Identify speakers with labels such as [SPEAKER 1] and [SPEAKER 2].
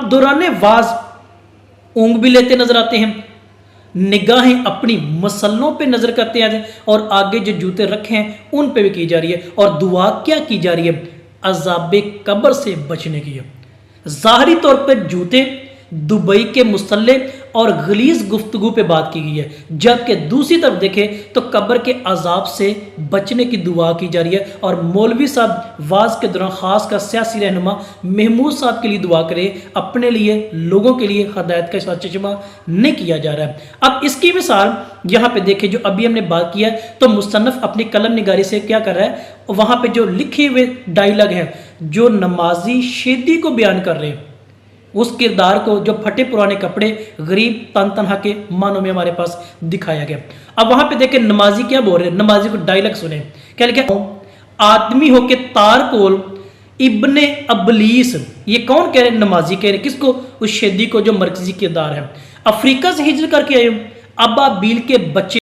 [SPEAKER 1] اب دوران واز اونگ بھی لیتے نظر آتے ہیں، نگاہیں اپنی مسلوں پہ نظر کرتے ہیں اور آگے جو جوتے رکھے ہیں ان پہ بھی کی جا رہی ہے، اور دعا کیا کی جا رہی ہے؟ عذاب قبر سے بچنے کی ہے۔ ظاہری طور پر جوتے، دبئی کے مسلح اور غلیظ گفتگو پہ بات کی گئی ہے، جبکہ دوسری طرف دیکھیں تو قبر کے عذاب سے بچنے کی دعا کی جا رہی ہے، اور مولوی صاحب واز کے دوران خاص کر سیاسی رہنما محمود صاحب کے لیے دعا کرے، اپنے لیے، لوگوں کے لیے ہدایت کا چشمہ نہیں کیا جا رہا ہے۔ اب اس کی مثال یہاں پہ دیکھیں، جو ابھی ہم نے بات کیا ہے، تو مصنف اپنی قلم نگاری سے کیا کر رہا ہے، وہاں پہ جو لکھے ہوئے ڈائیلاگ ہیں جو نمازی شیدی کو بیان کر رہے ہیں، اس کردار کو جو پھٹے پرانے کپڑے، غریب، تن تنہا کے معنوں میں ہمارے پاس دکھایا گیا۔ اب وہاں پہ دیکھیں نمازی کیا بول رہے ہیں، نمازی کو ڈائیلاگ سنیں، کیا لکھا ہے؟ آدمی ہو کے تار کول ابن ابلیس، یہ کون کہہ رہے ہیں؟ نمازی کہہ رہے ہیں، کس کو؟ اس شیدی کو جو مرکزی کردار ہے۔ افریقہ سے ہجرت کر کے آئے، ابا بیل کے بچے